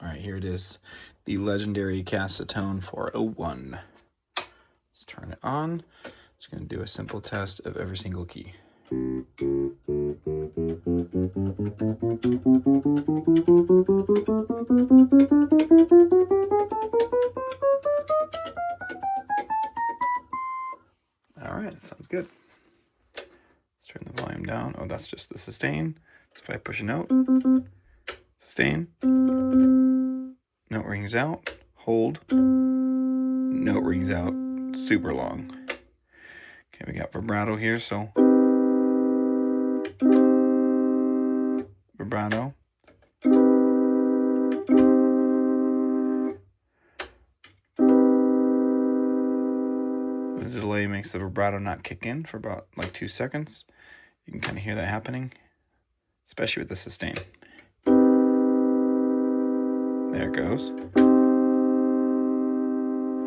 All right, here it is, the legendary Casiotone 401. Let's turn it on. Just going to do a simple test of every single key. All right, sounds good. Let's turn the volume down. Oh, that's just the sustain. So if I push a note, sustain, note rings out, hold, note rings out, super long. Okay, we got vibrato here, so vibrato. The delay makes the vibrato not kick in for about like 2 seconds. You can kind of hear that happening, especially with the sustain. There it goes.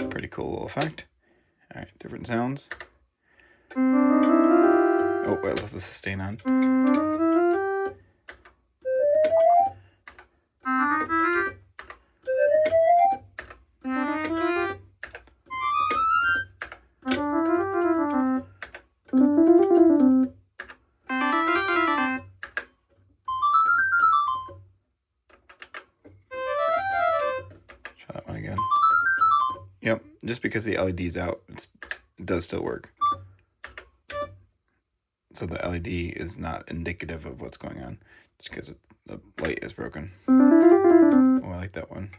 Pretty cool little effect. All right, different sounds. Oh, I left the sustain on. Try that one again. Yep, just because the LED's out, it does still work. So the LED is not indicative of what's going on, just because the light is broken. Oh, I like that one.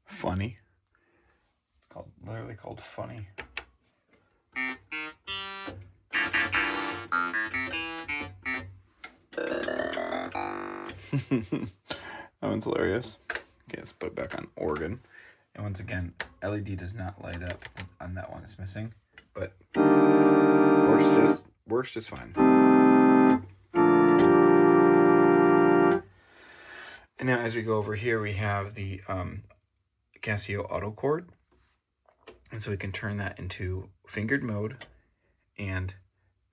Funny. It's literally called Funny. That one's hilarious. Okay, let's put it back on organ. And once again, LED does not light up on that one. It's missing, but works just fine. And now as we go over here, we have the Casio auto chord. And so we can turn that into fingered mode. And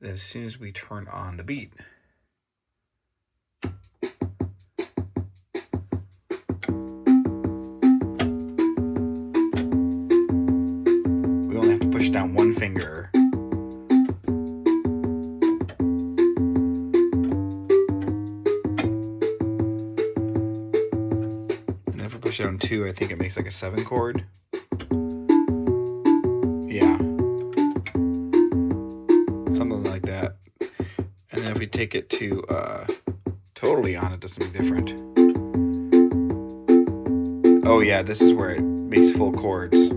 then as soon as we turn on the beat, we only have to push down one finger. And if we push down 2, I think it makes like a 7 chord. Yeah. Something like that. And then if we take it to totally on, it does something different. Oh yeah, this is where it makes full chords.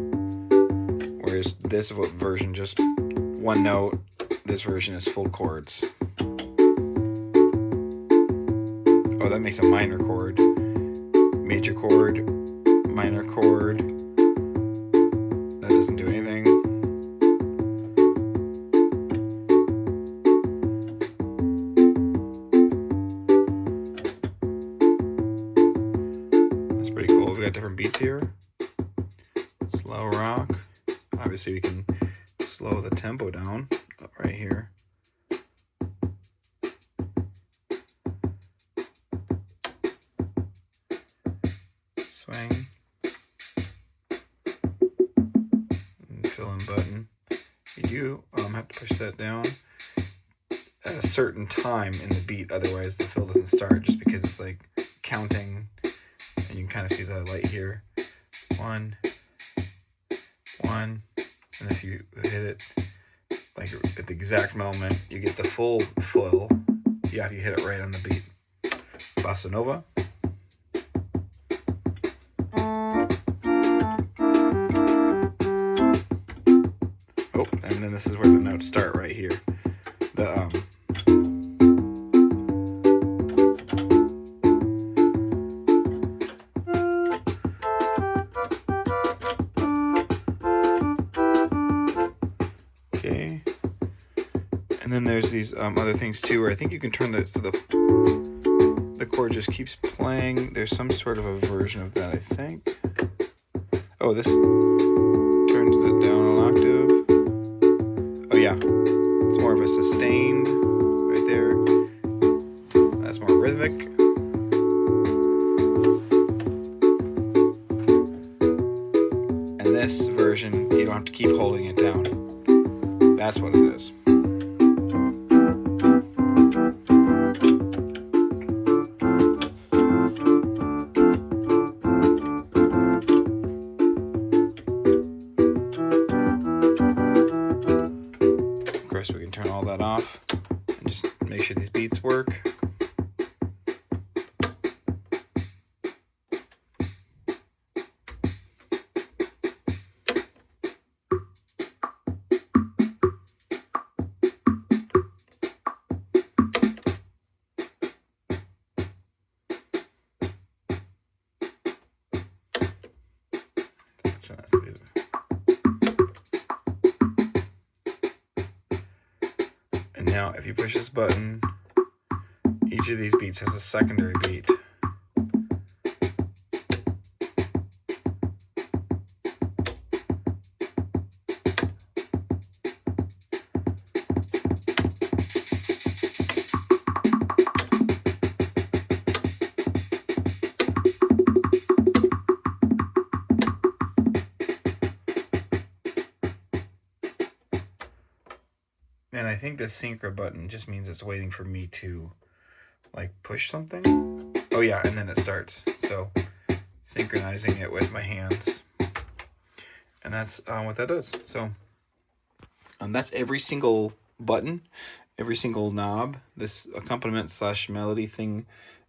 Whereas this version just one note, this version is full chords. Oh, that makes a minor chord, major chord, minor chord. That doesn't do anything. That's pretty cool. We've got different beats here. Slow rock. Obviously we can slow the tempo down right here. Swing. And fill in button. You do have to push that down at a certain time in the beat, otherwise the fill doesn't start, just because it's like counting, and you can kind of see the light here. 1, 1, and if you hit it like at the exact moment, you get the full fill. Yeah, if you hit it right on the beat. Bossa Nova. Oh, and then this is where the notes start right here. Okay. And then there's these other things too, where I think you can turn so the chord just keeps playing. There's some sort of a version of that, I think. Oh, this turns it down an octave. Oh yeah, synchronizing it down. That's what it is. Of course, we can turn all that off and just make sure these beats work. And now if you push this button, each of these beats has a secondary beat. And I think the synchro button just means it's waiting for me to like push something. Oh yeah, and then it starts. So synchronizing it with my hands. And that's what that does. So that's every single button, every single knob. This accompaniment / melody thing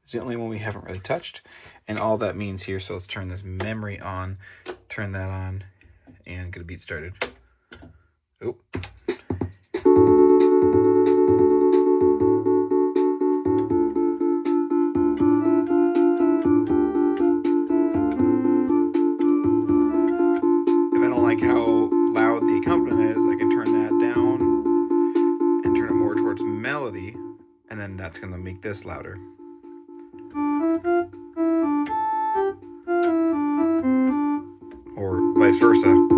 is the only one we haven't really touched. And all that means here, so let's turn this memory on, turn that on, and get a beat started. Oh. Like how loud the accompaniment is, I can turn that down and turn it more towards melody, and then that's going to make this louder. Or vice versa.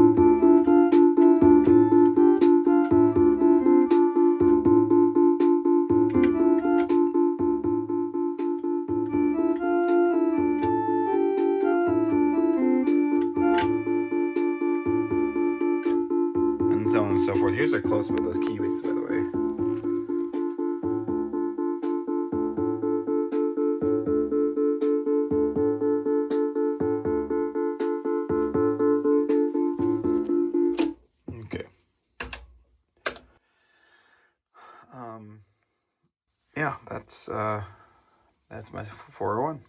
So on and so forth. Here's a close-up of those keyways, by the way. Okay. Yeah, that's my 401.